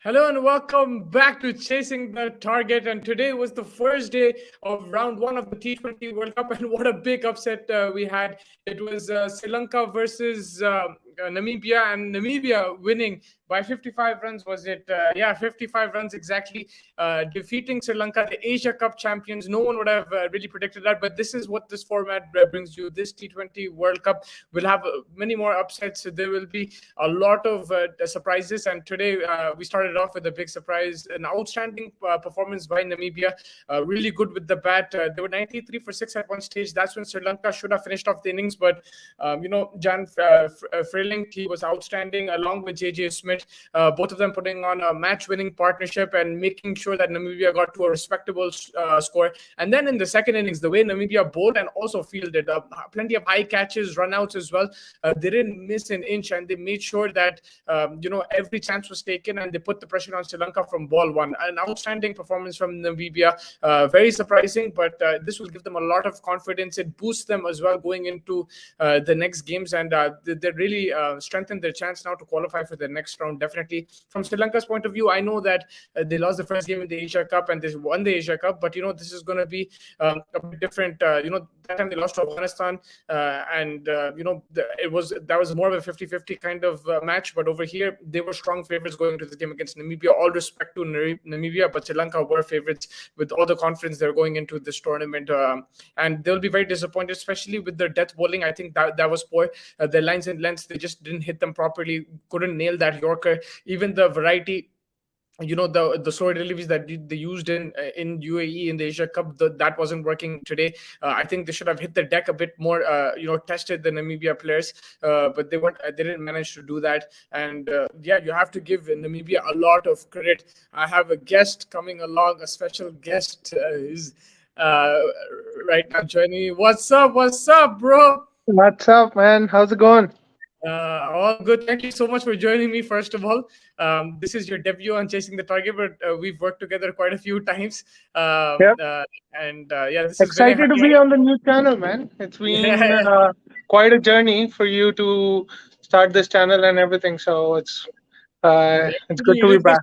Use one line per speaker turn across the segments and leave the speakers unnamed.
Hello and welcome back to Chasing the Target. And today was the first day of round one of the T20 World Cup. And what a big upset we had. It was Sri Lanka versus Namibia, and Namibia winning by 55 runs. Was it? 55 runs exactly, defeating Sri Lanka, the Asia Cup champions. No one would have really predicted that, but this is what this format brings you. This T20 World Cup will have many more upsets. There will be a lot of surprises, and today we started off with a big surprise, an outstanding performance by Namibia. Really good with the bat. They were 93 for 6 at one stage. That's when Sri Lanka should have finished off the innings, but Jan Freeling, he was outstanding along with JJ Smith. Both of them putting on a match-winning partnership and making sure that Namibia got to a respectable score. And then in the second innings, the way Namibia bowled and also fielded plenty of high catches, run-outs as well. They didn't miss an inch, and they made sure that every chance was taken, and they put the pressure on Sri Lanka from ball one. An outstanding performance from Namibia. Very surprising, but this will give them a lot of confidence. It boosts them as well going into the next games, and they really strengthen their chance now to qualify for the next round. Definitely from Sri Lanka's point of view, I know that they lost the first game in the Asia Cup and they won the Asia Cup, but this is going to be a bit different. That time they lost to Afghanistan, that was more of a 50-50 kind of match, but over here they were strong favorites going into the game against Namibia. All respect to Namibia, but Sri Lanka were favorites with all the confidence they're going into this tournament, and they'll be very disappointed, especially with their death bowling. I think that was poor. Their lines and lengths, they just didn't hit them properly, couldn't nail that Yorker. Even the variety, the slow deliveries that they used in UAE in the Asia Cup, that wasn't working today. I think they should have hit the deck a bit more, tested the Namibia players, but they didn't manage to do that. And you have to give Namibia a lot of credit. I have a guest coming along, a special guest is right now joining me. What's up, bro?
What's up, man? How's it going?
All good. Thank you so much for joining me, first of all. This is your debut on Chasing the Target, but we've worked together quite a few times. This
excited to be on the new channel, man. It's been quite a journey for you to start this channel and everything. So it's good to be back.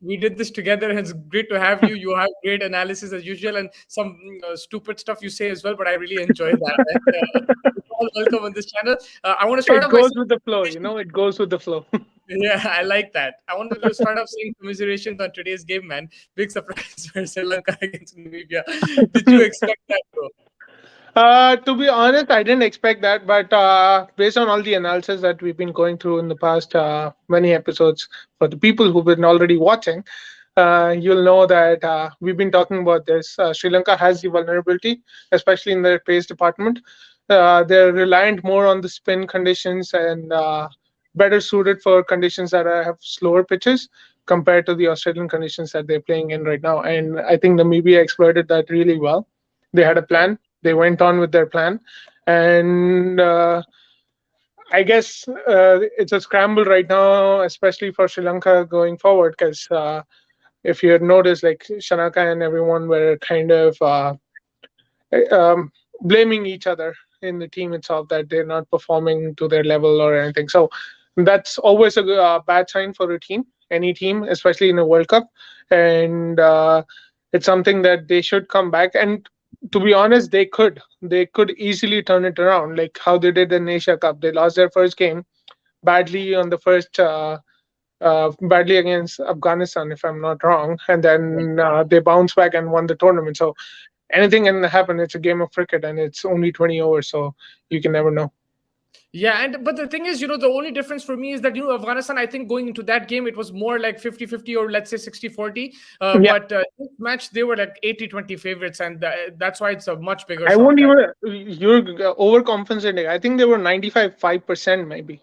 We did this together, and it's great to have you. You have great analysis as usual, and some stupid stuff you say as well, but I really enjoy that. All welcome on this channel. I want to start off.
It goes with the flow, it goes with the flow.
Yeah, I like that. I wanted to start off saying commiserations on today's game, man. Big surprise for Sri Lanka against Namibia. Did you expect that, bro?
To be honest, I didn't expect that, but based on all the analysis that we've been going through in the past many episodes, for the people who've been already watching, you'll know that we've been talking about this. Sri Lanka has the vulnerability, especially in their pace department. They're reliant more on the spin conditions and better suited for conditions that have slower pitches compared to the Australian conditions that they're playing in right now. And I think Namibia exploited that really well. They had a plan. They went on with their plan, and I guess it's a scramble right now, especially for Sri Lanka going forward. Because if you had noticed, like Shanaka and everyone were kind of blaming each other in the team itself that they're not performing to their level or anything. So that's always a bad sign for a team, any team, especially in a World Cup. And it's something that they should come back. And to be honest, they could easily turn it around, like how they did in Asia Cup. They lost their first game badly on the first, badly against Afghanistan, if I'm not wrong, and then they bounced back and won the tournament. So anything can happen. It's a game of cricket, and it's only 20 overs, so you can never know.
Yeah, but the thing is, the only difference for me is that, Afghanistan, I think going into that game, it was more like 50-50 or let's say 60-40. But this match, they were like 80-20 favorites, and that's why it's a much bigger.
I won't even, you're overcompensating. I think they were 95% maybe.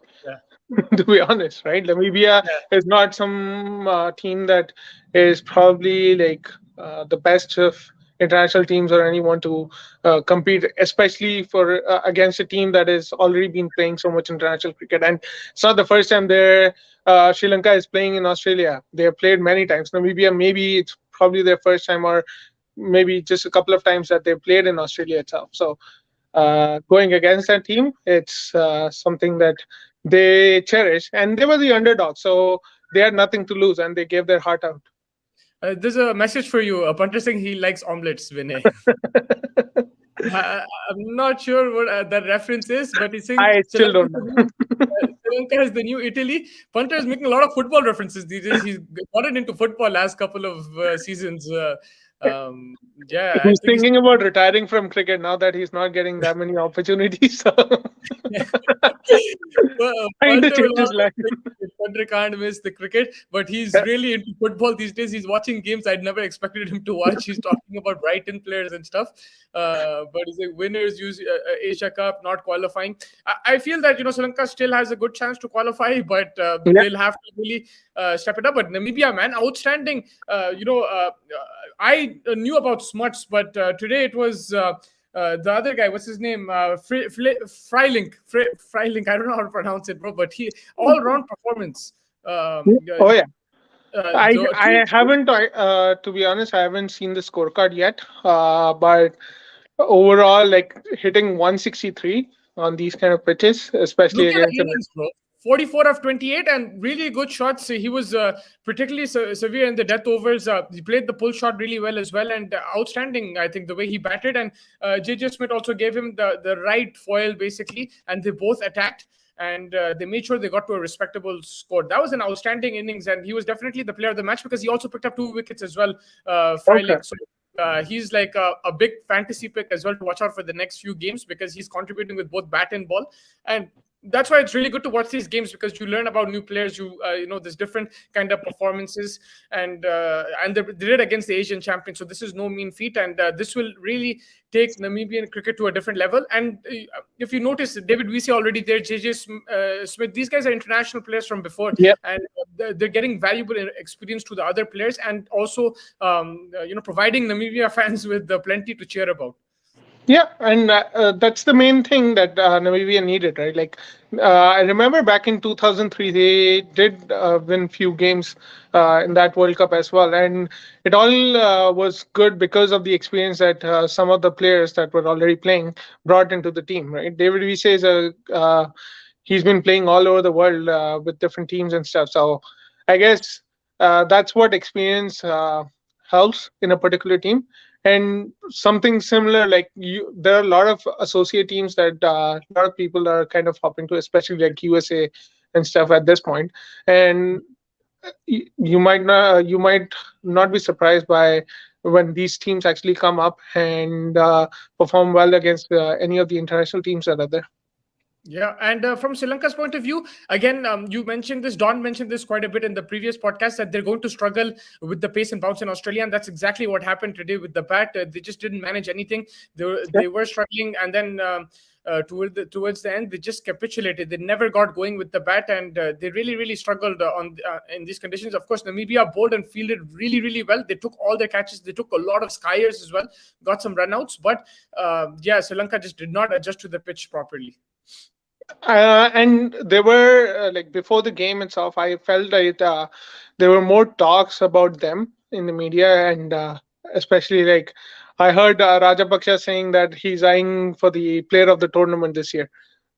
to be honest, right? Namibia
Yeah.
is not some team that is probably like the best of international teams or anyone to compete, especially for against a team that has already been playing so much international cricket. And it's not the first time they're Sri Lanka is playing in Australia. They have played many times. Namibia, maybe it's probably their first time, or maybe just a couple of times that they played in Australia itself. So going against that team, it's something that they cherish, and they were the underdog, so they had nothing to lose, and they gave their heart out.
There's a message for you. A punter saying he likes omelets, Vinay. I'm not sure what that reference is, but he's saying
I still don't know.
Sri Lanka is the new Italy. Punter is making a lot of football references these days. He's gotten into football last couple of seasons. Um, yeah, I
He's
think he's
thinking about retiring from cricket now that he's not getting that many opportunities. So
well,
trying to
Punter will
change his
always
life.
say Punter can't miss the cricket, but he's really into football these days. He's watching games I'd never expected him to watch. He's talking about Brighton players and stuff. But he's like winners use Asia Cup, not qualifying. I feel that Sri Lanka still has a good chance to qualify, but
Yeah,
they'll have to really step it up. But Namibia, man, outstanding. I knew about Smuts, but today it was. The other guy, what's his name? Freilink. Freilink. I don't know how to pronounce it, bro. But he all-round performance.
yeah. Oh yeah. I
Two.
haven't, to be honest, I haven't seen the scorecard yet. But overall, like hitting 163 on these kind of pitches, especially
Look at
against
the
an
innings, bro. 44 of 28 and really good shots. He was particularly severe in the death overs. He played the pull shot really well as well and outstanding, I think, the way he batted. And J.J. Smith also gave him the right foil, basically, and they both attacked. And they made sure they got to a respectable score. That was an outstanding innings, and he was definitely the player of the match because he also picked up 2 wickets as well,
okay.
Freilich. So he's like a big fantasy pick as well to watch out for the next few games because he's contributing with both bat and ball. And that's why it's really good to watch these games because you learn about new players. There's different kind of performances, and they did it against the Asian champions. So this is no mean feat, and this will really take Namibian cricket to a different level. And if you notice, David WC already there, JJ Smith. These guys are international players from before,
Yeah.
and they're getting valuable experience to the other players, and also providing Namibia fans with plenty to cheer about.
Yeah, and that's the main thing that Namibia needed, right? Like, I remember back in 2003, they did win few games in that World Cup as well, and it all was good because of the experience that some of the players that were already playing brought into the team, right? David Vise is he's been playing all over the world with different teams and stuff, so I guess that's what experience helps in a particular team. And something similar, like there are a lot of associate teams that a lot of people are kind of hopping to, especially like USA and stuff at this point. And you might not be surprised by when these teams actually come up and perform well against any of the international teams that are there.
Yeah, and from Sri Lanka's point of view, again, you mentioned this. Don mentioned this quite a bit in the previous podcast that they're going to struggle with the pace and bounce in Australia, and that's exactly what happened today with the bat. They just didn't manage anything. They were struggling, and then towards the end, they just capitulated. They never got going with the bat, and they really struggled in these conditions. Of course, Namibia bowled and fielded really well. They took all their catches. They took a lot of skiers as well. Got some runouts, but yeah, Sri Lanka just did not adjust to the pitch properly.
And there were like before the game itself, I felt that there were more talks about them in the media, and especially like I heard Rajapaksha saying that he's eyeing for the player of the tournament this year,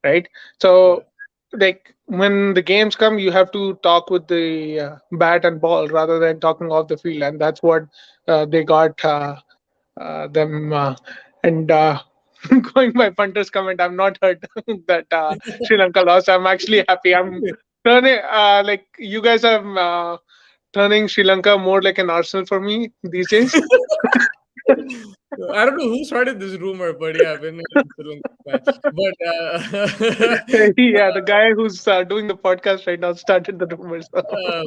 right?
Yeah.
So like when the games come, you have to talk with the bat and ball rather than talking off the field, and that's what they got them. And going by Punter's comment, I'm not hurt that Sri Lanka lost. I'm actually happy. I'm turning like you guys are turning Sri Lanka more like an Arsenal for me these days.
I don't know who started this rumor, but yeah, when but
Yeah, the guy who's doing the podcast right now started the rumors.
uh,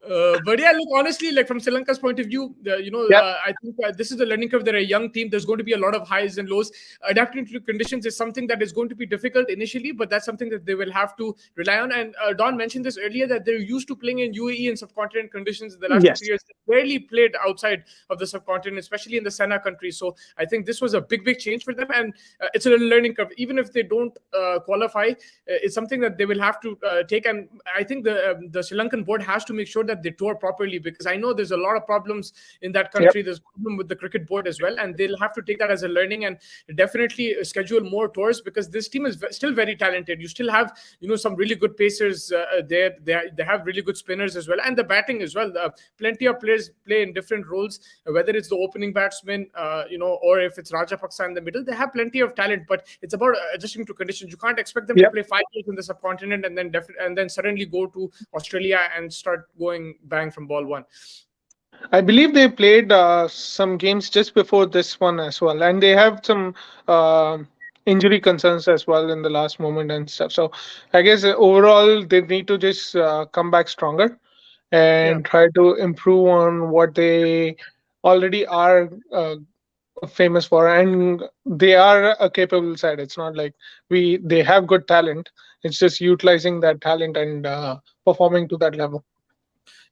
But yeah, look, honestly, like from Sri Lanka's point of view,
Yeah.
I think this is a learning curve. They're a young team. There's going to be a lot of highs and lows. Adapting to conditions is something that is going to be difficult initially, but that's something that they will have to rely on. And Don mentioned this earlier that they're used to playing in UAE and subcontinent conditions. In the last two,
Yes.
3 years, they barely played outside of the subcontinent, especially in the Sana countries. So I think this was a big change for them, and it's a learning curve. Even if they don't qualify, it's something that they will have to take. And I think the Sri Lankan board has to make sure that they tour properly, because I know there's a lot of problems in that
Yep.
country. There's a problem with the cricket board as well, and they'll have to take that as a learning and definitely schedule more tours, because this team is still very talented. You still have some really good pacers there. They have really good spinners as well, and the batting as well. Plenty of players play in different roles, whether it's the opening batsman, or if it's Rajapaksa in the middle. They have plenty of talent, but it's about adjusting to conditions. You can't expect them to
Yep.
play 5 years in the subcontinent and then suddenly go to Australia and start going bang from ball one.
I believe they played some games just before this one as well, and they have some injury concerns as well in the last moment and stuff. So I guess overall they need to just come back stronger
Yeah.
and try to improve on what they already are famous for, and they are a capable side. It's not like they have good talent. It's just utilizing that talent and performing to that level.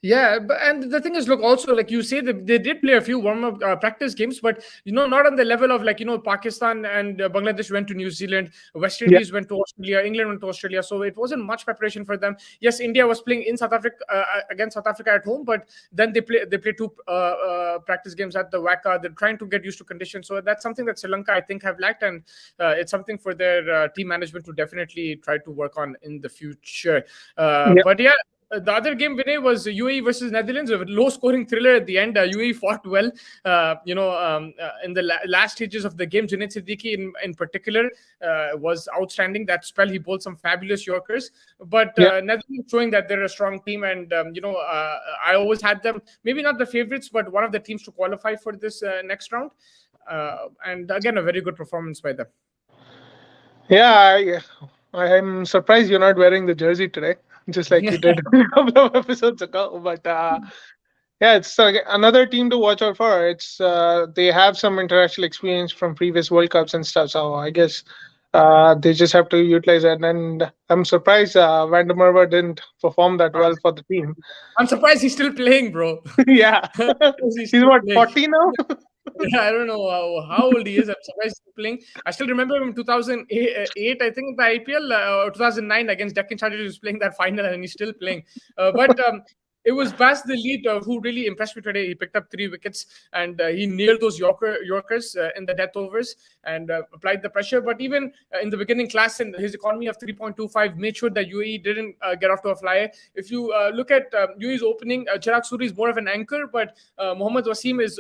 Yeah, and the thing is, look, also like you say, they did play a few warm-up practice games, but not on the level of like Pakistan and Bangladesh went to New Zealand, West
Yeah.
Indies went to Australia, England went to Australia, so it wasn't much preparation for them. Yes, India was playing in South Africa against South Africa at home, but then they play two practice games at the WACA. They're trying to get used to conditions, so that's something that Sri Lanka I think have lacked, and it's something for their team management to definitely try to work on in the future.
Yeah.
But yeah. The other game, Vinay, was UAE versus Netherlands, a low-scoring thriller at the end. UAE fought well, in the last stages of the game. Junaid Siddiqui, in particular, was outstanding. That spell, he bowled some fabulous Yorkers. But
Yeah.
Netherlands showing that they're a strong team, and I always had them, maybe not the favorites, but one of the teams to qualify for this next round. And again, a very good performance by them.
Yeah, I'm surprised you're not wearing the jersey today, just like you did a couple of episodes ago. But yeah, it's another team to watch out for. It's they have some international experience from previous World Cups and stuff, so I guess they just have to utilize it. And I'm surprised Van der Merwe didn't perform that well for the team.
I'm surprised he's still playing, bro.
Yeah,
He's
he's
still
what,
playing.
40 now?
Yeah, I don't know how old he is. I'm surprised he's playing. I still remember him in 2008, I think, the IPL, or 2009 against Deccan Chargers. He was playing that final, and he's still playing. But it was Bas the lead who really impressed me today. He picked up 3 wickets, and he nailed those Yorkers in the death overs and applied the pressure. But even in the beginning class, in his economy of 3.25 made sure that UAE didn't get off to a flyer. If you look at UAE's opening, Chirag Suri is more of an anchor, but Mohammad Wasim is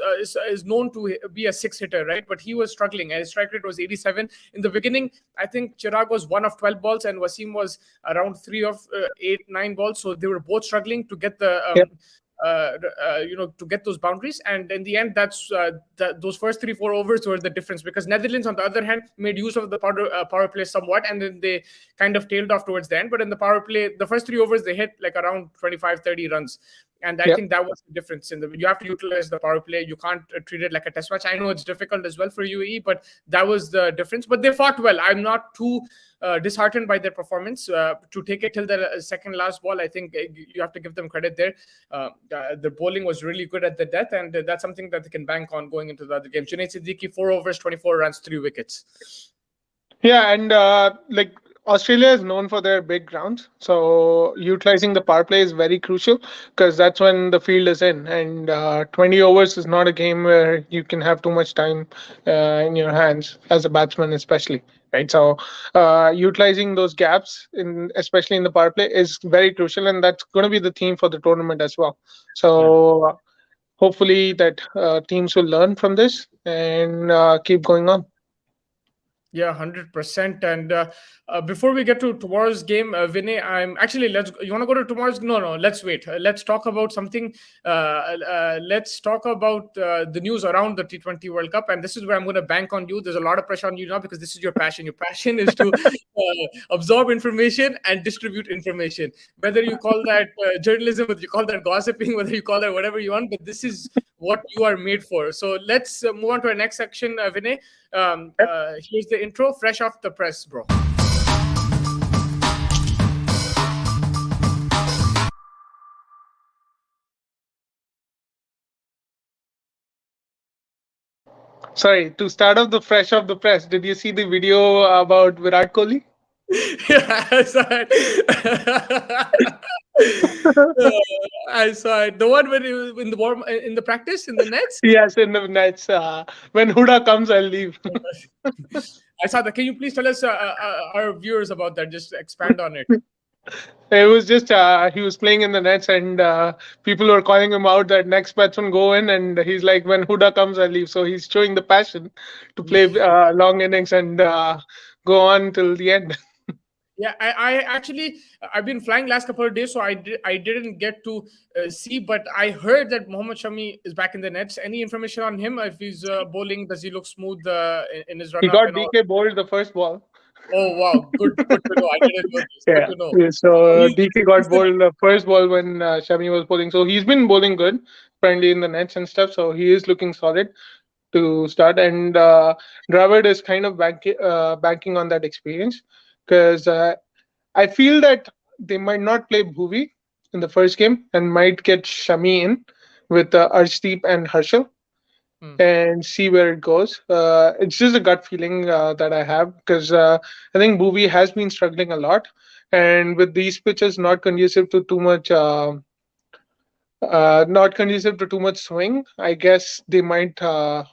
known to be a six-hitter, right? But he was struggling, and his strike rate was 87. In the beginning, I think Chirag was 1 of 12 balls, and Wasim was around 3 of 8, 9 balls. So they were both struggling to get the
Yep.
to get those boundaries. And in the end, those first 3-4 overs were the difference, because Netherlands, on the other hand, made use of the power play somewhat, and then they kind of tailed off towards the end. But in the power play, the first 3 overs, they hit like around 25-30 runs. And I
Yep.
think that was the difference. You have to utilize the power play. You can't treat it like a test match. I know it's difficult as well for UAE, but that was the difference. But they fought well. I'm not too disheartened by their performance. To take it till the second last ball, I think you have to give them credit there. The bowling was really good at the death, and that's something that they can bank on going into the other game. Junaid Siddiqui, 4 overs, 24 runs, 3 wickets.
Yeah, and like Australia is known for their big grounds, so utilizing the power play is very crucial because that's when the field is in. And 20 overs is not a game where you can have too much time in your hands as a batsman, especially. Right, so utilizing those gaps, especially in the power play, is very crucial, and that's going to be the theme for the tournament as well. So hopefully that teams will learn from this and keep going on.
Yeah, 100%. And before we get to tomorrow's game, Vinay, I'm actually, let's, you want to go to tomorrow's? No, no, let's wait. Let's talk about something. Let's talk about the news around the T20 World Cup. And this is where I'm going to bank on you. There's a lot of pressure on you now because this is your passion. Your passion is to absorb information and distribute information. Whether you call that journalism, whether you call that gossiping, whether you call that whatever you want, but this is what you are made for. So let's move on to our next section, Vinay. Here's the intro, fresh off the press, bro.
Sorry, to start off the fresh off the press, did you see the video about Virat Kohli?
Yeah, I saw it. I saw it. The one when he was in the warm in the practice in the nets.
Yes, in the nets. When Huda comes, I'll leave.
I saw that. Can you please tell us, our viewers, about that? Just expand on it.
It was just he was playing in the nets, and people were calling him out that next batsman go in, and he's like, when Huda comes, I leave. So he's showing the passion to play long innings and go on till the end.
Yeah, I actually, I've been flying last couple of days, so I didn't get to see, but I heard that Mohammad Shami is back in the nets. Any information on him? If he's bowling, does he look smooth in his run
He
up
got
and all?
DK bowled the first ball.
Oh wow, good to know. I didn't know this. Good
Yeah.
to know.
Yeah,
So
so
he's,
DK
he's
got
the
bowled the first ball when Shami was bowling. So he's been bowling good, apparently in the nets and stuff. So he is looking solid to start. And Dravid is kind of banking on that experience because I feel that they might not play Bhuvi in the first game and might get Shami in with Arshdeep and Harshal
hmm.
and see where it goes. It's just a gut feeling that I have because I think Bhuvi has been struggling a lot, and with these pitches not conducive to too much. Not conducive to too much swing. I guess they might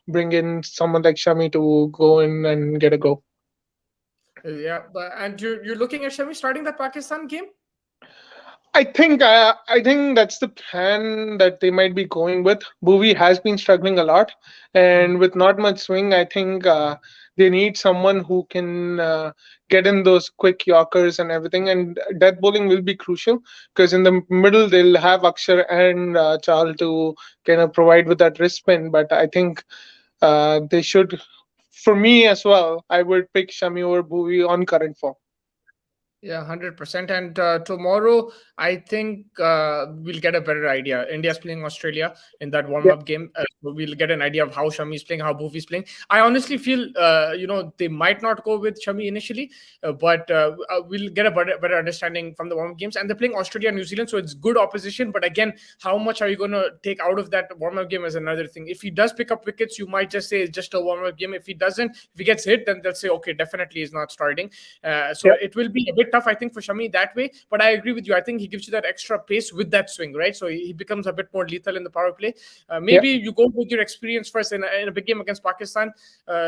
bring in someone like Shami to go in and get a go.
Yeah, but and you're looking at Shami starting that Pakistan game?
I think that's the plan that they might be going with. Bhuvi has been struggling a lot,
Hmm.
and with not much swing, I think they need someone who can get in those quick yorkers and everything. And death bowling will be crucial because in the middle they'll have Akshar and Chal to kind of provide with that wrist spin. But I think they should. For me as well, I would pick Shami over Bhuvi on current form.
Yeah, 100%. And tomorrow, I think we'll get a better idea. India's playing Australia in that warm up game. So we'll get an idea of how Shami is playing, how Bhuvi is playing. I honestly feel, they might not go with Shami initially, but we'll get a better understanding from the warm up games. And they're playing Australia and New Zealand, so it's good opposition. But again, how much are you going to take out of that warm up game is another thing. If he does pick up wickets, you might just say it's just a warm up game. If he doesn't, if he gets hit, then they'll say, okay, definitely he's not starting. So
Yeah,
it will be a bit tough, I think, for Shami that way. But I agree with you. I think he gives you that extra pace with that swing, right? So he becomes a bit more lethal in the power play.
yeah.
Maybe you go with your experience first in a big game against Pakistan.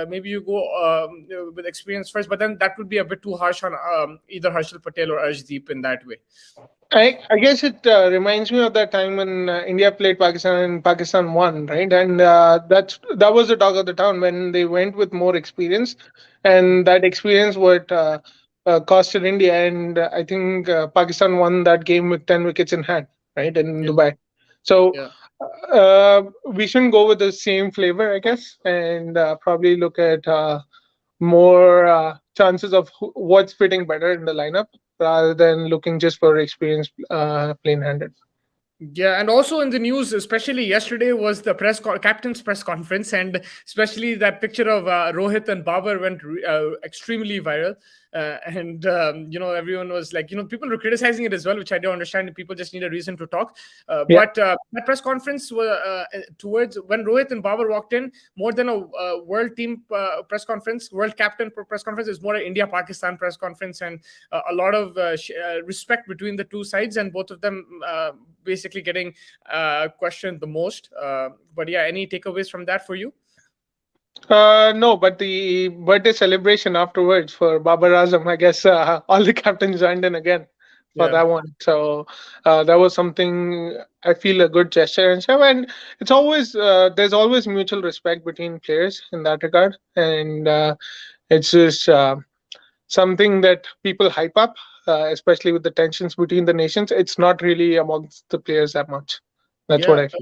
Maybe you go with experience first, but then that would be a bit too harsh on either Harshal Patel or Arshdeep in that way.
I guess it reminds me of that time when India played Pakistan and Pakistan won, right? And that was the talk of the town when they went with more experience, and that experience what costed India. And I think Pakistan won that game with 10 wickets in hand, right, in
Yeah,
Dubai. So
yeah.
we shouldn't go with the same flavor, I guess, and probably look at more chances of what's fitting better in the lineup rather than looking just for experience plain handed.
Yeah, and also in the news, especially yesterday, was the captain's press conference, and especially that picture of Rohit and Babar went extremely viral. And everyone was like, people were criticizing it as well, which I don't understand. People just need a reason to talk.
Yeah,
But that press conference was towards when Rohit and Babar walked in, more than a world team press conference, world captain press conference, is more an India Pakistan press conference, and a lot of respect between the two sides, and both of them basically getting questioned the most. But yeah, any takeaways from that for you?
no, but the birthday celebration afterwards for Babar Azam, I guess all the captains joined in again for
Yeah.
that one. So that was something I feel a good gesture and stuff. And it's always there's always mutual respect between players in that regard. And It's just something that people hype up, especially with the tensions between the nations. It's not really amongst the players that much. That's what
Yeah,
I feel.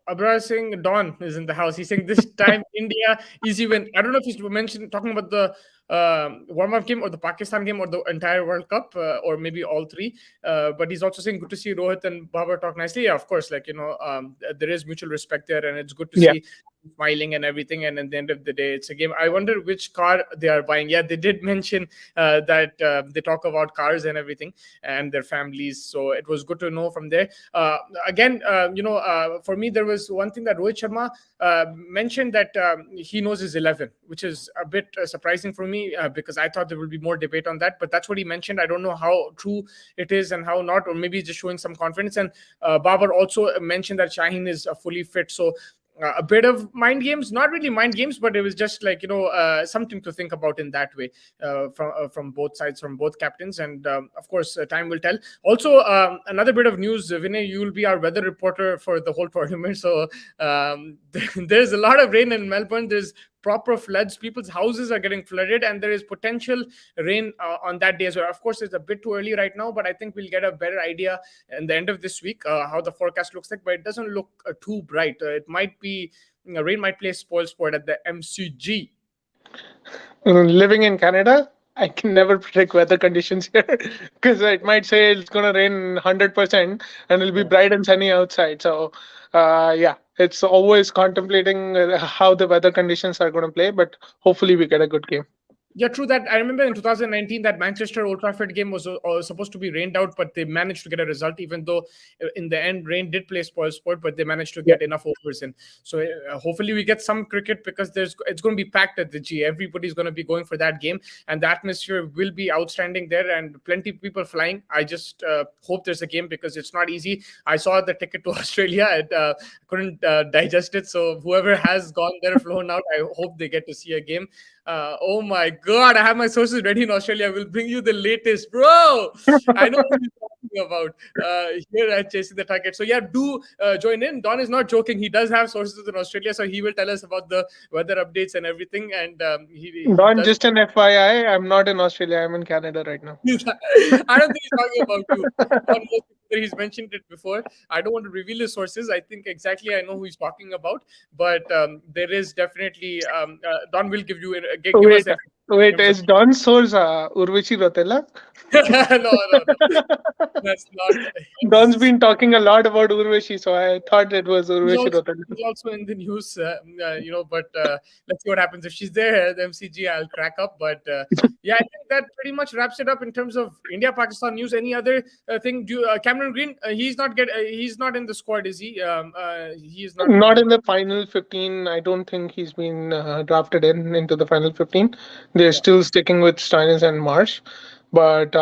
Abrar Singh Don is in the house. He's saying this time India easy win. I don't know if he's mentioned talking about the warm up game or the Pakistan game or the entire World Cup or maybe all three. But he's also saying good to see Rohit and Babar talk nicely. Yeah, of course, like there is mutual respect there, and it's good to
Yeah.
see smiling and everything. And at the end of the day, it's a game. I wonder which car they are buying. Yeah, they did mention that they talk about cars and everything and their families. So it was good to know from there. Again, for me, there was one thing that Rohit Sharma mentioned that he knows his 11, which is a bit surprising for me because I thought there would be more debate on that. But that's what he mentioned. I don't know how true it is and how not, or maybe just showing some confidence. And Babar also mentioned that Shaheen is fully fit. So a bit of mind games, not really mind games, but it was just like something to think about in that way from both sides, from both captains, and of course time will tell. Also, another bit of news, Vinay, you will be our weather reporter for the whole tournament. So there's a lot of rain in Melbourne. There's proper floods. People's houses are getting flooded, and there is potential rain on that day as well. Of course, it's a bit too early right now, but I think we'll get a better idea in the end of this week how the forecast looks like. But it doesn't look too bright. It might be rain might play spoil sport at the MCG.
Living in Canada, I can never predict weather conditions here because it might say it's going to rain 100% and it'll be
Yeah.
bright and sunny outside. So, yeah, it's always contemplating how the weather conditions are going to play, but hopefully we get a good game.
Yeah, true that. I remember in 2019 that Manchester Old Trafford game was supposed to be rained out, but they managed to get a result, even though in the end rain did play spoil sport, but they managed to
Yeah.
get enough overs in. So hopefully we get some cricket because it's going to be packed at the G. Everybody's going to be going for that game, and the atmosphere will be outstanding there, and plenty of people flying. I just hope there's a game because it's not easy. I saw the ticket to Australia, and couldn't digest it. So whoever has gone there, flown out, I hope they get to see a game. Oh my god, I have my sources ready in Australia. I will bring you the latest, bro. I know what you're talking about here at Chasing the Target. So, yeah, do join in. Don is not joking. He does have sources in Australia, so he will tell us about the weather updates and everything. And he
Don,
does.
just an FYI, I'm not in Australia, I'm in Canada right now.
I don't think he's talking about you. Don knows that he's mentioned it before. I don't want to reveal his sources. I think exactly I know who he's talking about, but there is definitely Don will give you give us
Wait,
that in
wait,
terms of
is Don's source Urvashi Rotela?
no, that's not
Don's
his.
been talking a lot about Urvashi, so I thought it was
He's
Urvashi
also
Rotela.
he's also in the news, but let's see what happens. If she's there, the MCG, I'll crack up. But yeah, I think that pretty much wraps it up in terms of India Pakistan news. Any other thing? Cameron Green, he's not in the squad, is he? He is not.
Not in the final 15. I don't think he's been drafted into the final 15. They're
Yeah.
still sticking with Steines and Marsh, but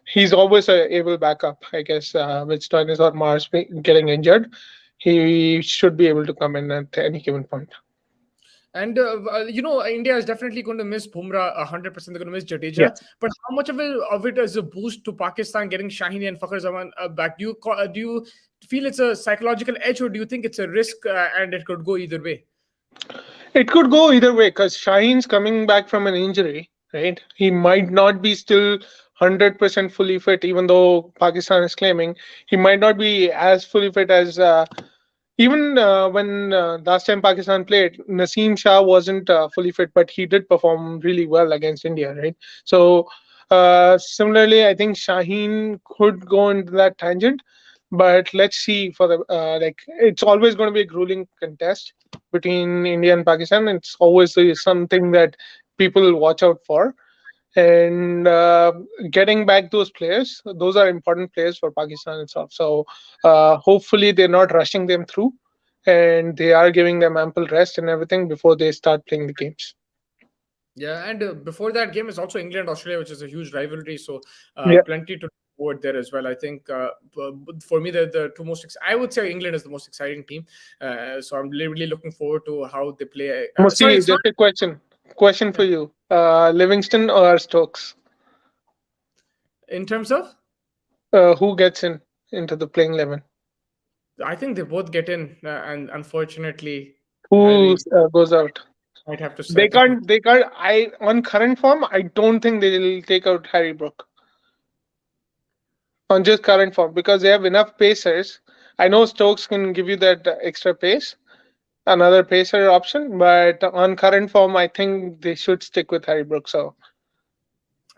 he's always a able backup, I guess, with Steines or Marsh getting injured. He should be able to come in at any given point.
And India is definitely going to miss Bumrah 100%. They're going to miss Jadeja.
Yes.
But how much of it is a boost to Pakistan getting Shaheen and Fakhar Zaman back? Do you feel it's a psychological edge, or do you think it's a risk and it could go either way?
It could go either way because Shaheen's coming back from an injury, right? He might not be still 100% fully fit, even though Pakistan is claiming he might not be as fully fit as even when last time Pakistan played. Naseem Shah wasn't fully fit, but he did perform really well against India, right? So similarly, I think Shaheen could go into that tangent, but let's see for the it's always going to be a grueling contest between India and Pakistan. It's always something that people watch out for. And getting back those players, those are important players for Pakistan itself. So hopefully they're not rushing them through, and they are giving them ample rest and everything before they start playing the games.
Yeah, and before that game is also England Australia, which is a huge rivalry. So
Yeah,
plenty to forward there as well. I think for me, the two most I would say England is the most exciting team. So I'm really looking forward to how they play. Sorry,
Mostly
it's not.
just a question for
Yeah.
you: Livingston or Stokes?
In terms of,
Who gets into the playing 11?
I think they both get in, and unfortunately,
Who
Harry.
goes out?
Might have to
They
set up.
can't. They can't. I on current form, I don't think they'll take out Harry Brook on just current form because they have enough pacers. I know Stokes can give you that extra pace, another pacer option, but on current form, I think they should stick with Harry Brook. So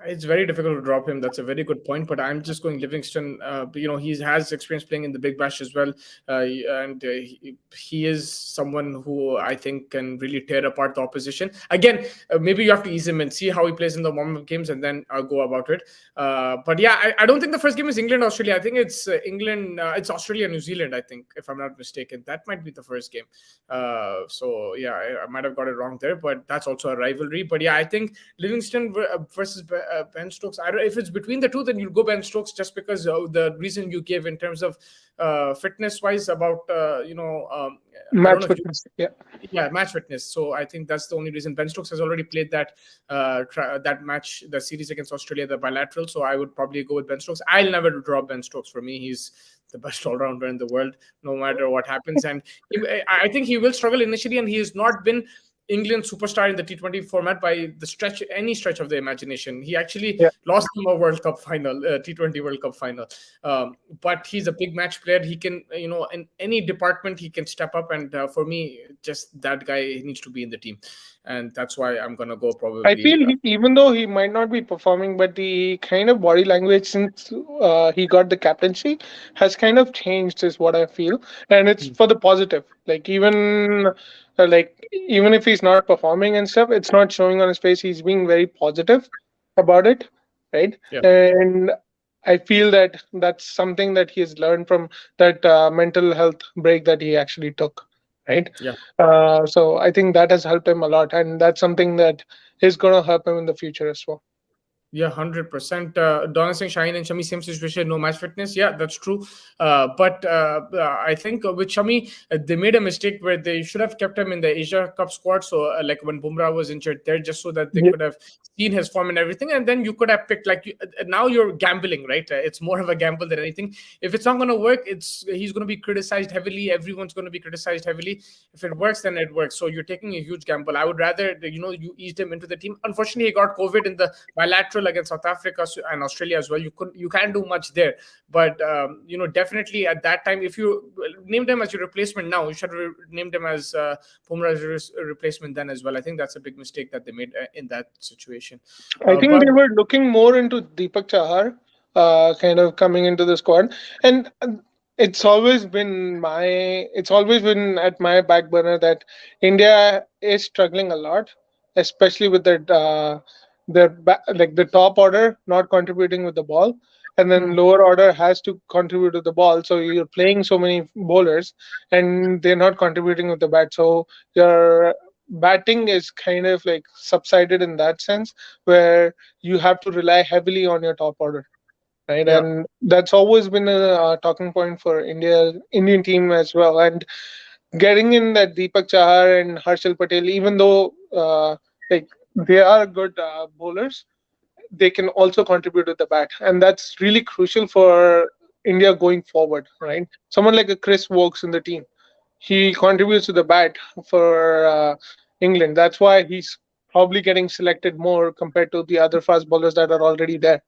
It's very difficult to drop him. That's a very good point. But I'm just going Livingston. He has experience playing in the Big Bash as well, and he is someone who I think can really tear apart the opposition. Again, maybe you have to ease him and see how he plays in the warm-up games, and then go about it. But yeah, I don't think the first game is England Australia. I think it's England. It's Australia New Zealand. I think, if I'm not mistaken, that might be the first game. So yeah, I might have got it wrong there, but that's also a rivalry. But yeah, I think Livingston versus Ben Stokes. I don't. If it's between the two, then you'll go Ben Stokes just because the reason you gave in terms of fitness wise about I don't
match
know if you
fitness. Yeah.
yeah, match fitness. So I think that's the only reason. Ben Stokes has already played that match, the series against Australia, the bilateral. So I would probably go with Ben Stokes. I'll never drop Ben Stokes. For me, he's the best all-rounder in the world, no matter what happens. And I think he will struggle initially, and he has not been England superstar in the T20 format by any stretch of the imagination. He actually
Yeah.
lost them a World Cup final, T20 World Cup final. But he's a big match player. He can, in any department, he can step up. And for me, just that guy needs to be in the team. And that's why I'm going to go
I
probably.
feel even though he might not be performing, but the kind of body language since he got the captaincy has kind of changed, is what I feel, and it's for the positive. Even if he's not performing and stuff, it's not showing on his face. He's being very positive about it, right?
Yeah.
And I feel that that's something that he has learned from that mental health break that he actually took, right?
Yeah.
So I think that has helped him a lot, and that's something that is going to help him in the future as well.
Yeah, 100%. Donna Singh, Shaheen, and Shami, same situation, no match fitness. Yeah, that's true. But I think with Shami, they made a mistake where they should have kept him in the Asia Cup squad. So, like when Bumrah was injured there, just so that they
Yeah.
could have seen his form and everything. And then you could have picked, now you're gambling, right? It's more of a gamble than anything. If it's not going to work, he's going to be criticized heavily. Everyone's going to be criticized heavily. If it works, then it works. So you're taking a huge gamble. I would rather, you eased him into the team. Unfortunately, he got COVID in the bilateral against South Africa and Australia as well. You can't do much there, but definitely at that time, if you named him as your replacement now, you should have named him as Bumrah's replacement then as well. I think that's a big mistake that they made in that situation.
I think
But
they were looking more into Deepak Chahar, kind of coming into the squad, and it's always been at my back burner that India is struggling a lot, especially with like the top order not contributing with the ball, and then lower order has to contribute with the ball. So you're playing so many bowlers, and they're not contributing with the bat. So your batting is kind of like subsided in that sense, where you have to rely heavily on your top order, right?
yeah,
And that's always been a talking point for Indian team as well. And getting in that Deepak Chahar and Harshal Patel, even though like they are good bowlers, they can also contribute with the bat, and that's really crucial for India going forward, right? Someone like a Chris Wokes in the team, he contributes to the bat for England. That's why he's probably getting selected more compared to the other fast bowlers that are already there.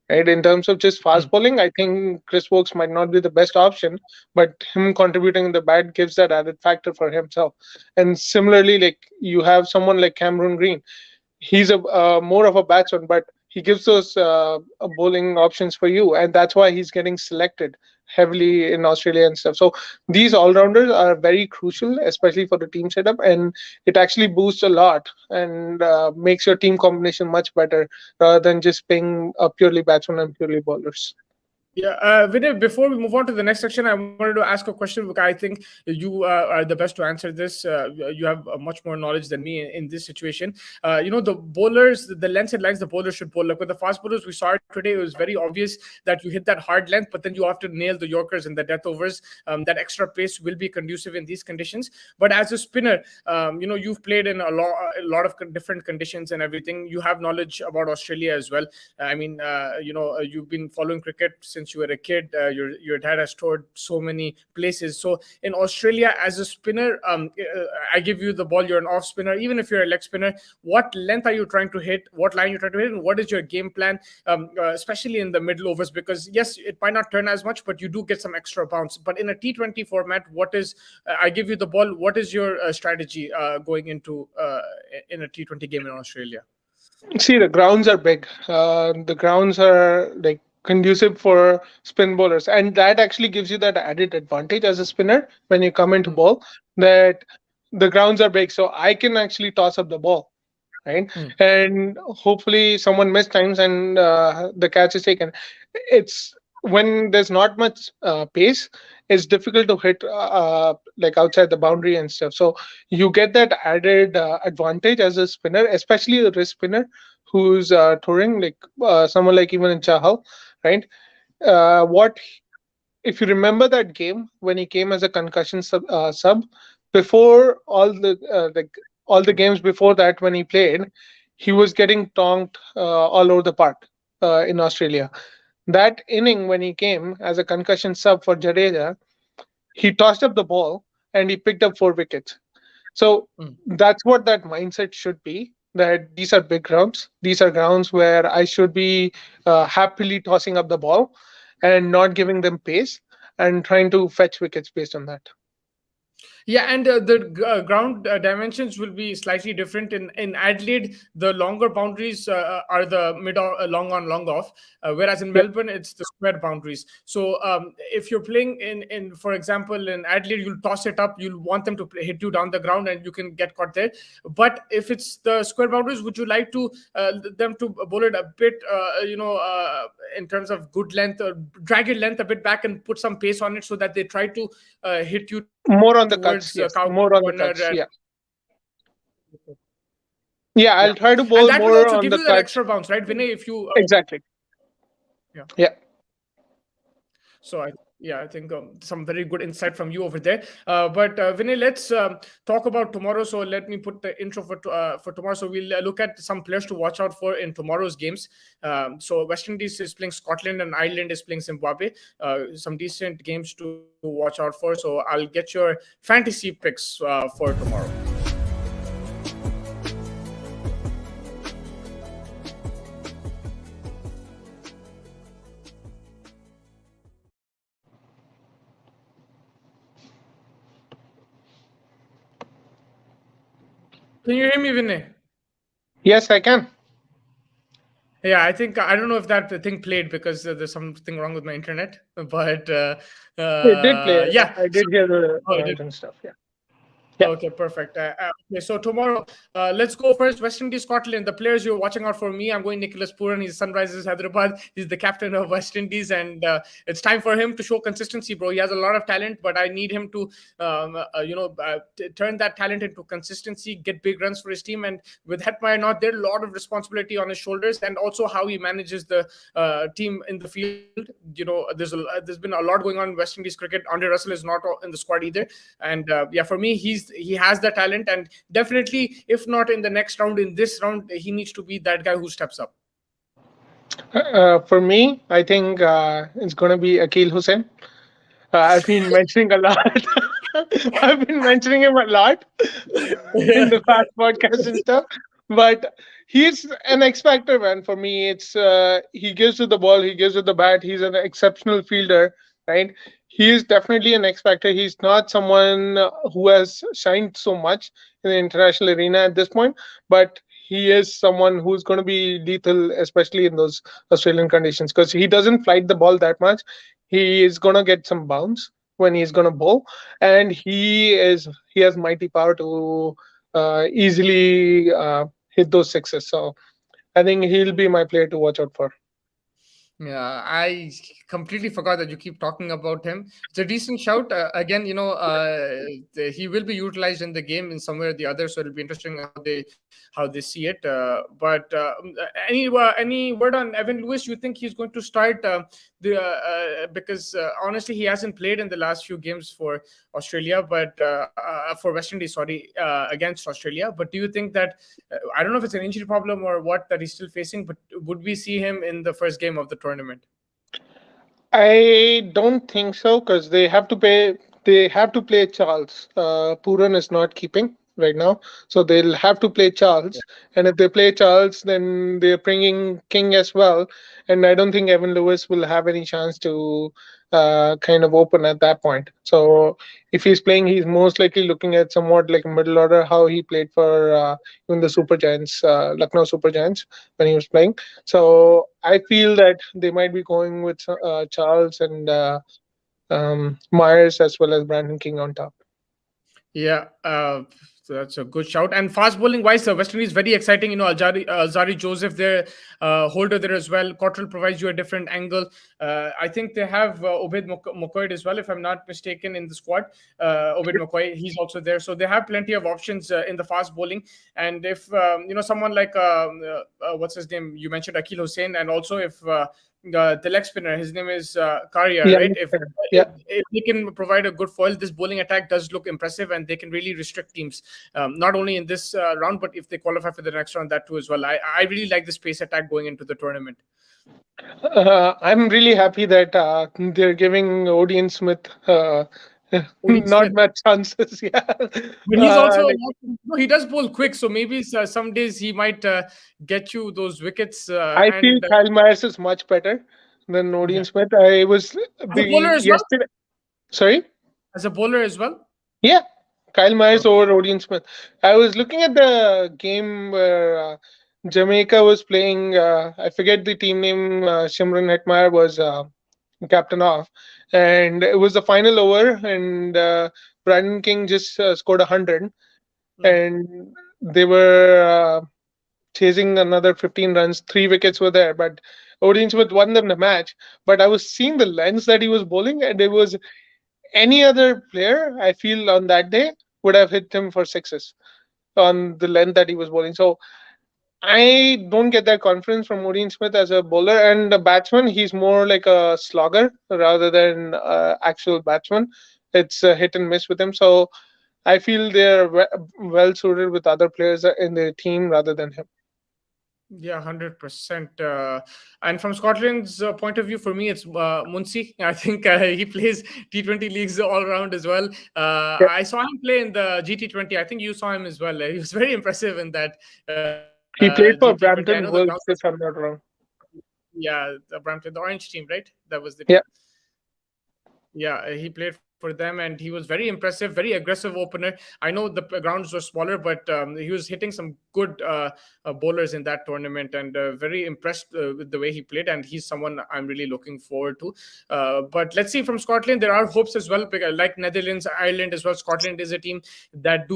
Right? In terms of just fast bowling, I think Chris Wokes might not be the best option, but him contributing in the bat gives that added factor for himself. And similarly, like you have someone like Cameron Green, he's a more of a batsman, but he gives those bowling options for you, and that's why he's getting selected heavily in Australia and stuff. So these all-rounders are very crucial, especially for the team setup, and it actually boosts a lot and makes your team combination much better rather than just playing purely batsmen and purely bowlers.
Yeah, Vinay, before we move on to the next section, I wanted to ask a question because I think you are the best to answer this. You have much more knowledge than me in this situation. The bowlers, the lengths and lines the bowlers should bowl. Like with the fast bowlers, we saw it today. It was very obvious that you hit that hard length, but then you have to nail the Yorkers and the death overs. That extra pace will be conducive in these conditions. But as a spinner, you've played in a lot of different conditions and everything. You have knowledge about Australia as well. I mean, you've been following cricket since since you were a kid. Your dad has toured so many places. So in Australia, as a spinner, I give you the ball. You're an off spinner. Even if you're a leg spinner, what length are you trying to hit? What line you're trying to hit? And what is your game plan, especially in the middle overs? Because yes, it might not turn as much, but you do get some extra bounce. But in a T20 format, what is I give you the ball. What is your strategy going into in a T20 game in Australia?
See, the grounds are big. The grounds are like conducive for spin bowlers, and that actually gives you that added advantage as a spinner when you come into
Mm,
ball, that the grounds are big, so I can actually toss up the ball, right?
mm.
And hopefully someone missed times and the catch is taken. It's when there's not much pace, it's difficult to hit like outside the boundary and stuff. So you get that added advantage as a spinner, especially the wrist spinner who's touring, like someone like even in Chahal, right? What if you remember that game when he came as a concussion sub, before all the games before that when he played, he was getting tonked all over the park in Australia. That inning when he came as a concussion sub for Jadeja, he tossed up the ball and he picked up 4 wickets. So
Mm.
that's what that mindset should be. That these are big grounds. These are grounds where I should be happily tossing up the ball and not giving them pace and trying to fetch wickets based on that.
Yeah, and the ground dimensions will be slightly different. In Adelaide, the longer boundaries are the mid or long on, long off, whereas in
Yep.
Melbourne, it's the square boundaries. So if you're playing for example, in Adelaide, you'll toss it up, you'll want them to hit you down the ground, and you can get caught there. But if it's the square boundaries, would you like to them to bowl it a bit, in terms of good length, or drag your length a bit back and put some pace on it so that they try to hit you
More on the
towards
cuts,
cow
yes. More on the
corner,
cuts,
and
yeah. Yeah,
yeah,
I'll try to
and
bowl
that will
more
also
on
give
the
you that
cuts.
extra bounce, right, Vinay? If you
Exactly.
yeah.
Yeah.
So I think some very good insight from you over there. But Vinay, let's talk about tomorrow. So let me put the intro for tomorrow. So we'll look at some players to watch out for in tomorrow's games. So West Indies is playing Scotland and Ireland is playing Zimbabwe. Some decent games to watch out for. So I'll get your fantasy picks for tomorrow. Can you hear me, Vinay?
Yes, I can.
Yeah, I think I don't know if that thing played because there's something wrong with my internet. But
It did play.
yeah,
I did hear the
oh, it
noise
did.
and stuff. Yeah. Yeah.
Okay, perfect. Okay, so tomorrow, let's go first. West Indies, Scotland. The players you're watching out for me. I'm going Nicholas Pooran. He's Sunrisers Hyderabad. He's the captain of West Indies, and it's time for him to show consistency, bro. He has a lot of talent, but I need him to, turn that talent into consistency, get big runs for his team, and with Hetmeyer not there, a lot of responsibility on his shoulders, and also how he manages the team in the field. There's been a lot going on in West Indies cricket. Andre Russell is not in the squad either, and yeah, for me, he has the talent, and definitely, if not in the next round, in this round, he needs to be that guy who steps up.
For me, I think it's going to be Akil Hussain. I've been mentioning a lot. I've been mentioning him a lot in the past podcasts and stuff. But he's an X factor, man. For me, it's he gives you the ball, he gives you the bat. He's an exceptional fielder, right? He is definitely an X factor. He's not someone who has shined so much in the international arena at this point, but he is someone who's going to be lethal, especially in those Australian conditions, because he doesn't flight the ball that much. He is going to get some bounce when he's going to bowl, and he has mighty power to easily hit those sixes. So I think he'll be my player to watch out for.
Yeah, I completely forgot that you keep talking about him. It's a decent shout. Again, he will be utilized in the game in some way or the other, so it'll be interesting how they see it. But any word on Evan Lewis? You think he's going to start because honestly, he hasn't played in the last few games for Australia, but for West Indies, sorry, against Australia. But do you think that I don't know if it's an injury problem or what that he's still facing, but would we see him in the first game of the tournament?
I don't think so because they have to pay. They have to play Charles. Puran is not keeping right now, so they'll have to play Charles. And if they play Charles, then they're bringing King as well. And I don't think Evan Lewis will have any chance to kind of open at that point. So if he's playing, he's most likely looking at somewhat like a middle order, how he played for even the Super Giants, Lucknow Super Giants when he was playing. So I feel that they might be going with Charles and Myers as well as Brandon King on top.
Yeah, so that's a good shout. And fast bowling wise, West Indies very exciting. Alzari Joseph there, Holder there as well. Cottrell provides you a different angle. I think they have Obed McCoy as well, if I'm not mistaken, in the squad. Obed McCoy, he's also there. So they have plenty of options in the fast bowling. And if someone like what's his name? You mentioned Akil Hussain, and also if the leg spinner, his name is Karia,
Yeah,
right? If,
yeah.
if they can provide a good foil, this bowling attack does look impressive, and they can really restrict teams, not only in this round, but if they qualify for the next round, that too as well. I really like this pace attack going into the tournament.
I'm really happy that they're giving Odean Smith
Odin
not
Smith.
much chances. Yeah,
But he's also
like,
no, he does bowl quick, so maybe some days he might get you those wickets.
I feel
And
Kyle Myers is much better than
Yeah,
Odean Smith. I was
as a bowler
the
as well.
yesterday. Sorry.
As a bowler as well.
Yeah, Kyle Myers
Okay.
over Odean Smith. I was looking at the game where Jamaica was playing. I forget the team name. Shimron Hetmeyer was captain of, and it was the final over, and Brandon King just scored 100,
Mhm.
and they were chasing another 15 runs. 3 wickets were there, but Odean Smith won them the match. But I was seeing the lengths that he was bowling, and it was any other player, I feel, on that day would have hit him for sixes on the length that he was bowling. So I don't get that confidence from Odean Smith as a bowler and a batsman. He's more like a slogger rather than actual batsman. It's a hit and miss with him. So I feel they're well suited with other players in the team rather than him.
Yeah, 100%. And from Scotland's point of view, for me, it's Muncy. I think he plays T20 leagues all around as well.
Yeah.
I saw him play in the GT20. I think you saw him as well. He was very impressive in that
He played
GT20. I
for
know the grounds
Brampton
were
Wolves, if I'm not wrong.
yeah, the Brampton, the orange team, right? That was the
Yeah.
team. Yeah, he played for them, and he was very impressive, very aggressive opener. I know the grounds were smaller, but he was hitting some good bowlers in that tournament, and very impressed with the way he played. And he's someone I'm really looking forward to. But let's see, from Scotland, there are hopes as well, like Netherlands, Ireland as well. Scotland is a team that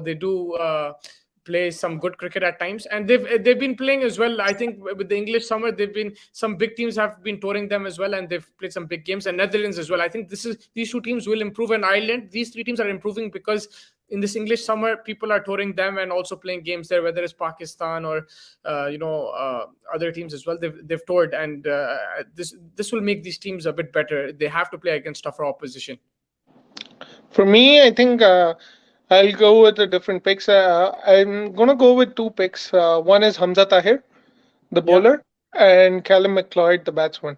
they do. Play some good cricket at times, and they've been playing as well. I think with the English summer, they've been some big teams have been touring them as well, and they've played some big games. And Netherlands as well. I think these two teams will improve, and Ireland, these three teams are improving because in this English summer, people are touring them and also playing games there, whether it's Pakistan or other teams as well. They've toured, and this will make these teams a bit better. They have to play against tougher opposition.
For me, I think I'll go with the different picks. I'm gonna go with 2 picks. One is Hamza Tahir, the
Yeah,
bowler, and Callum McLeod, the batsman.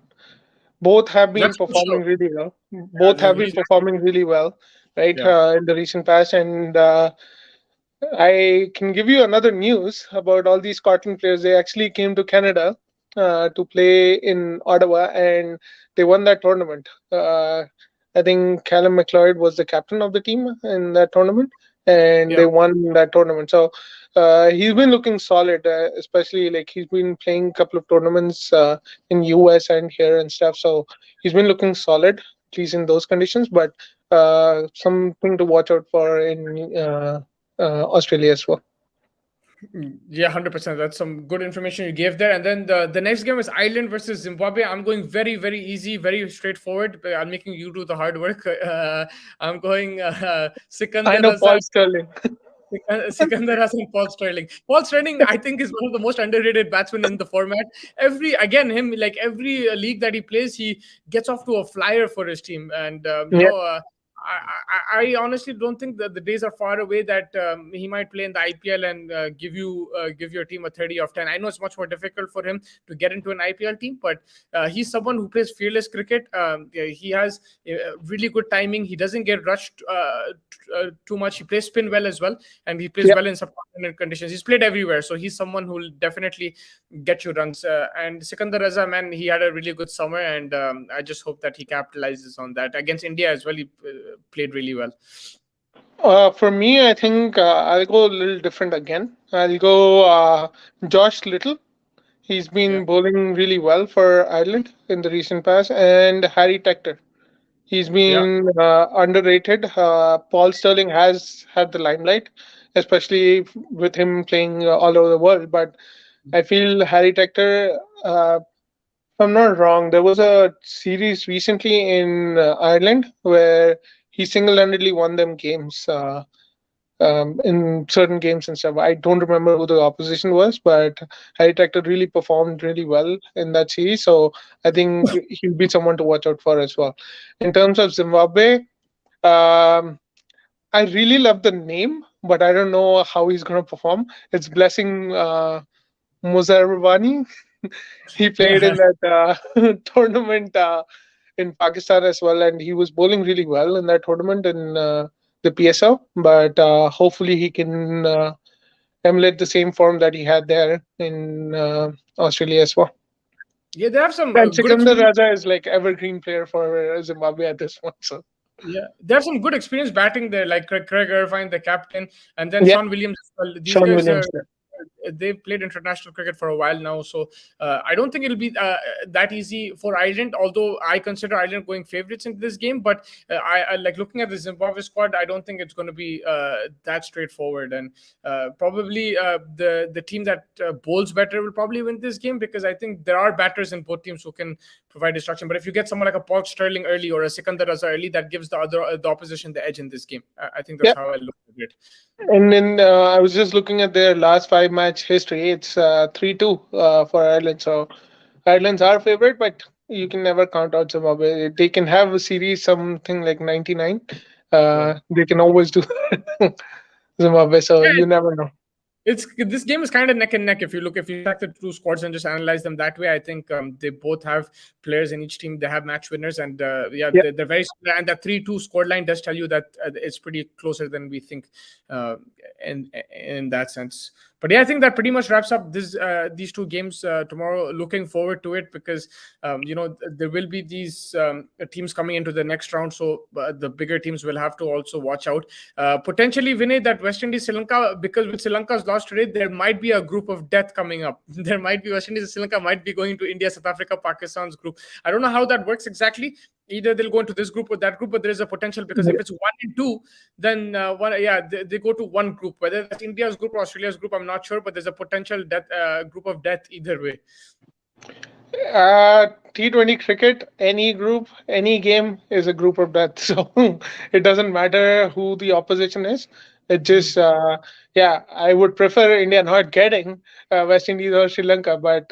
Both have been
that's for sure.
performing really well.
Yeah,
Both have been
he's
performing really well, right,
yeah.
in the recent past. And I can give you another news about all these Scotland players. They actually came to Canada to play in Ottawa, and they won that tournament. I think Callum McLeod was the captain of the team in that tournament, and
Yeah.
they won that tournament. So he's been looking solid, especially like he's been playing a couple of tournaments in US and here and stuff. So he's been looking solid, at least in those conditions. But something to watch out for in Australia as well.
Yeah, 100%. That's some good information you gave there. And then the next game is Ireland versus Zimbabwe. I'm going very, very easy, very straightforward. But I'm making you do the hard work. I'm going
I
Sikandar
know
Raza.
Paul Sterling.
Sikandar Hasan, Paul Sterling. Paul Sterling, I think, is one of the most underrated batsmen in the format. Him, like every league that he plays, he gets off to a flyer for his team. And
Yeah,
I honestly don't think that the days are far away that he might play in the IPL and give your team a 30 of 10. I know it's much more difficult for him to get into an IPL team, but he's someone who plays fearless cricket. Yeah, he has really good timing. He doesn't get rushed too much. He plays spin well as well, and he plays
Yeah.
well in subcontinent conditions. He's played everywhere, so he's someone who will definitely get you runs. And Sikandar Raza, man, he had a really good summer, and I just hope that he capitalizes on that against India as well. He played really well.
For me, I think I'll go a little different again. I'll go Josh Little. He's
Yeah,
been bowling really well for Ireland in the recent past, and Harry Tector. He's
yeah.
been underrated. Paul Sterling has had the limelight, especially with him playing all over the world. But I feel Harry Tector, if I'm not wrong, there was a series recently in Ireland where he single-handedly won them games. In certain games and stuff. I don't remember who the opposition was, but Harry Tector really performed really well in that series. So I think he'll be someone to watch out for as well. In terms of Zimbabwe, um, I really love the name, but I don't know how he's going to perform. It's Blessing Muzarwani. He played in that tournament in Pakistan as well, and he was bowling really well in that tournament in the PSL. But hopefully, he can emulate the same form that he had there in Australia as well.
Yeah, they have some
And
good
Sikandar
experience.
Raja is like evergreen player for Zimbabwe at this point. So
Yeah, they have some good experience batting there, like Craig Irvine, the captain, and then
yeah,
Sean Williams as well. These
Sean
guys are
Williams.
they've played international cricket for a while now, so I don't think it'll be that easy for Ireland. Although I consider Ireland going favourites in this game, but I like looking at the Zimbabwe squad. I don't think it's going to be that straightforward, and probably the team that bowls better will probably win this game because I think there are batters in both teams who can provide destruction. But if you get someone like a Paul Sterling early or a Sikandar Raza early, that gives the opposition the edge in this game. I think that's
Yeah,
how I look at it.
and then I was just looking at their last five match history. It's 3-2 for Ireland. So Ireland's our favorite, but you can never count out Zimbabwe. They can have a series something like 99.
Yeah.
They can always do Zimbabwe, so
Yeah,
you never know.
it's this game is kind of neck and neck. If you stack the two squads and just analyze them that way, I think they both have players in each team. They have match winners, and yeah,
Yeah.
they're very similar. And the 3-2 scoreline line does tell you that it's pretty closer than we think, uh, in that sense. But yeah, I think that pretty much wraps up these two games tomorrow. Looking forward to it because there will be these teams coming into the next round, so the bigger teams will have to also watch out. Potentially, Vinay, that West Indies Sri Lanka, because with Sri Lanka's loss today, there might be a group of death coming up. There might be West Indies and Sri Lanka might be going to India, South Africa, Pakistan's group. I don't know how that works exactly. Either they'll go into this group or that group, but there is a potential because if it's 1 and 2, then they go to one group. Whether that's India's group or Australia's group, I'm not sure, but there's a potential death group of death either way.
T20 cricket, any group, any game is a group of death. So it doesn't matter who the opposition is. It just, yeah, I would prefer India not getting West Indies or Sri Lanka, but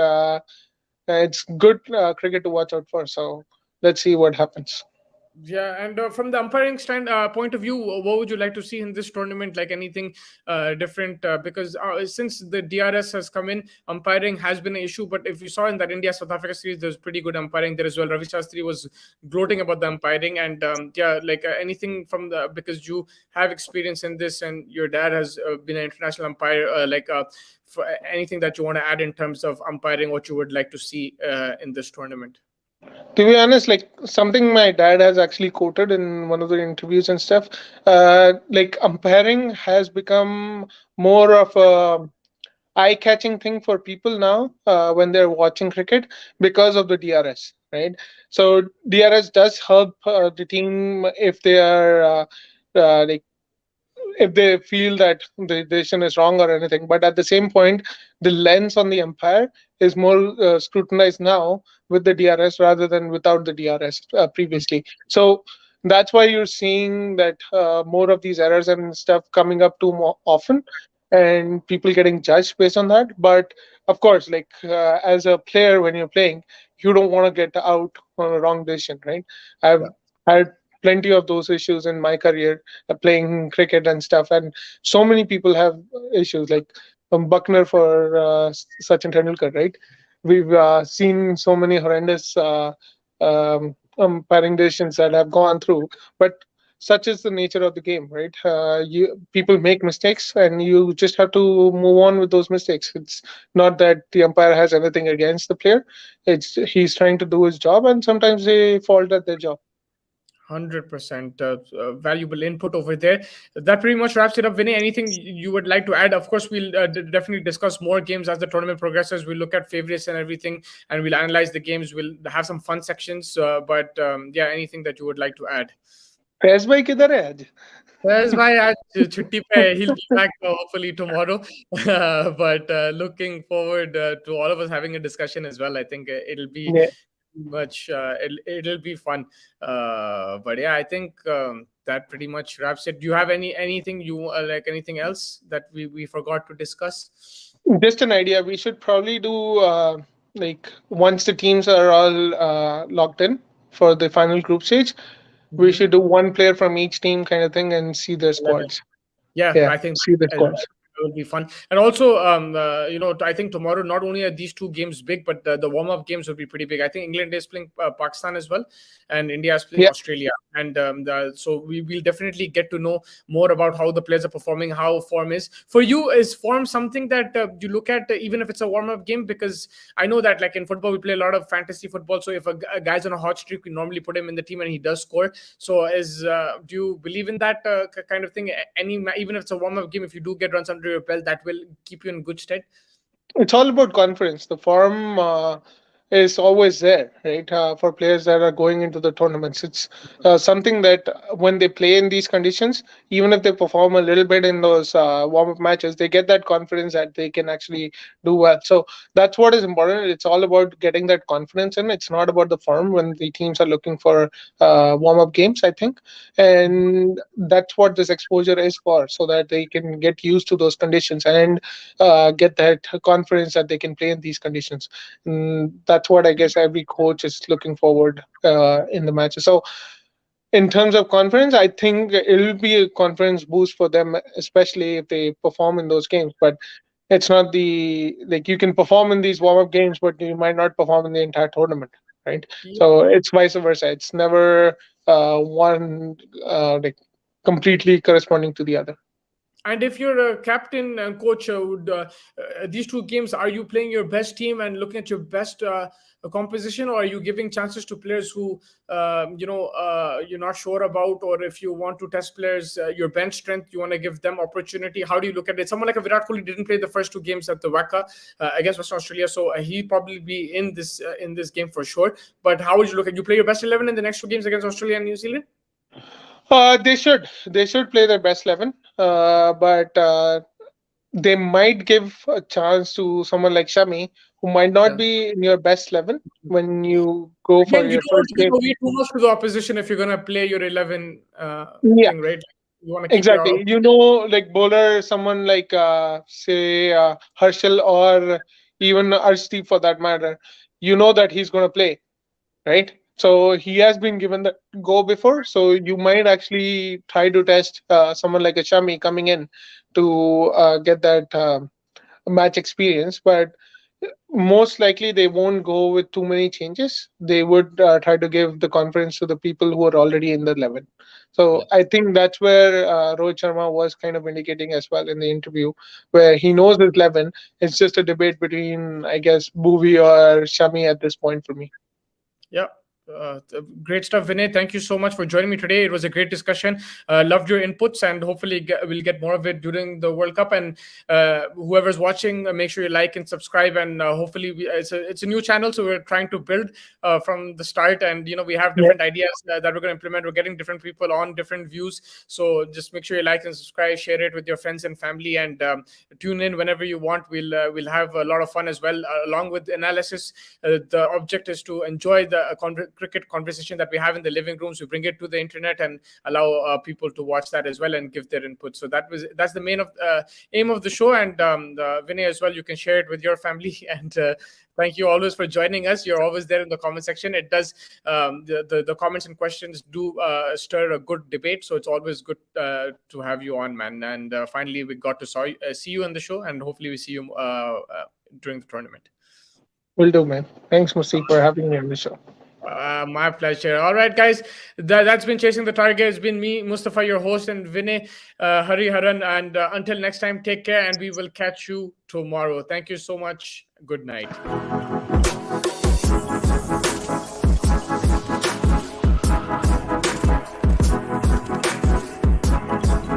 it's good cricket to watch out for. So let's see what happens.
Yeah, and from the umpiring point of view, what would you like to see in this tournament? Like anything different? Because since the DRS has come in, umpiring has been an issue. But if you saw in that India South Africa series, there's pretty good umpiring there as well. Ravi Shastri was gloating about the umpiring, and yeah, like anything from the because you have experience in this, and your dad has been an international umpire. For anything that you want to add in terms of umpiring, what you would like to see in this tournament?
To be honest, like something my dad has actually quoted in one of the interviews and stuff, like umpiring has become more of a eye-catching thing for people now when they're watching cricket because of the DRS, right? So DRS does help the team if they are like if they feel that the decision is wrong or anything. But at the same point, the lens on the umpire is more scrutinized now with the DRS rather than without the DRS previously. So that's why you're seeing that more of these errors and stuff coming up too more often and people getting judged based on that. But of course, like as a player, when you're playing, you don't want to get out on a wrong decision, right? I've had plenty of those issues in my career, playing cricket and stuff. And so many people have issues like Buckner for Sachin Tendulkar, right? We've seen so many horrendous umpiring decisions that have gone through, but such is the nature of the game, right? People make mistakes, and you just have to move on with those mistakes. It's not that the umpire has anything against the player; it's he's trying to do his job, and sometimes they fault at their job.
100% valuable input over there. That pretty much wraps it up. Vinay, anything you would like to add? Of course, we'll definitely discuss more games as the tournament progresses. We'll look at favorites and everything, and we'll analyze the games. We'll have some fun sections. But yeah, anything that you would like to add?
Faiz भाई किधर है आज?
That's why छुट्टी पे है. He'll be back hopefully tomorrow. But looking forward to all of us having a discussion as well. I think it'll be
Yeah.
much it'll be fun. But yeah, I think that pretty much wraps it. Do you have anything you like, anything else that we forgot to discuss?
Just an idea. We should probably do like once the teams are all locked in for the final group stage, we should do one player from each team kind of thing and see their
11.
squads.
Yeah,
Yeah,
I think
see the squads.
it will be fun. And also, I think tomorrow not only are these two games big, but the warm-up games will be pretty big. I think England is playing Pakistan as well, and India is playing
Yeah.
Australia. And so we will definitely get to know more about how the players are performing, how form is. For you, is form something that you look at even if it's a warm-up game? Because I know that like in football, we play a lot of fantasy football. So if a guy's on a hot streak, we normally put him in the team and he does score. So do you believe in that kind of thing? Even if it's a warm-up game, if you do get runs under your belt, that will keep you in good stead?
It's all about confidence. The form is always there, right? For players that are going into the tournaments, it's something that when they play in these conditions, even if they perform a little bit in those warm-up matches, they get that confidence that they can actually do well. So that's what is important. It's all about getting that confidence in. It's not about the form when the teams are looking for warm-up games, I think, and that's what this exposure is for, so that they can get used to those conditions and get that confidence that they can play in these conditions. That's what I guess every coach is looking forward in the matches. So in terms of confidence, I think it'll be a confidence boost for them, especially if they perform in those games. But it's not the like you can perform in these warm-up games, but you might not perform in the entire tournament, right? So it's vice versa. It's never one like completely corresponding to the other.
And if you're a captain and coach, would these two games, are you playing your best team and looking at your best composition, or are you giving chances to players who you're not sure about, or if you want to test players, your bench strength, you want to give them opportunity? How do you look at it? Someone like a Virat Kohli didn't play the first two games at the WACA against Western Australia, so he'll probably be in this game for sure. But how would you look at? You play your best 11 in the next two games against Australia and New Zealand?
They should play their best 11, but they might give a chance to someone like Shami, who might not be in your best 11 when you go for
Again, you
your
don't want
first
to give
game.
away too much to the opposition if you're going to play your 11
Yeah,
thing, right? You want to keep
exactly.
your
You know, like bowler, someone like say Harshal or even Arshdeep for that matter. You know that he's going to play, right? So he has been given the go before. So you might actually try to test someone like a Shami coming in to get that match experience. But most likely they won't go with too many changes. They would try to give the confidence to the people who are already in the 11. So I think that's where Rohit Sharma was kind of indicating as well in the interview, where he knows his 11. It's just a debate between, I guess, Bhuvi or Shami at this point for me.
Yeah. Great stuff, Vinay. Thank you so much for joining me today. It was a great discussion. Loved your inputs, and hopefully we'll get more of it during the World Cup. And whoever's watching, make sure you like and subscribe. And hopefully, it's a new channel, so we're trying to build from the start. And we have different ideas that we're going to implement. We're getting different people on different views. So just make sure you like and subscribe, share it with your friends and family, and tune in whenever you want. We'll have a lot of fun as well, along with analysis. The object is to enjoy the cricket conversation that we have in the living rooms, we bring it to the internet and allow people to watch that as well and give their input. So that's the main aim of the show. And Vinay as well, you can share it with your family. And thank you always for joining us. You're always there in the comment section. It does the comments and questions do stir a good debate. So it's always good to have you on, man. And finally, we got to see you on the show, and hopefully we see you during the tournament.
Will do, man. Thanks, Musi, for having me on the show.
My pleasure. All right, guys. That's been Chasing the Target. It's been me, Mustafa, your host, and Vinay Hariharan. And until next time, take care, and we will catch you tomorrow. Thank you so much. Good night.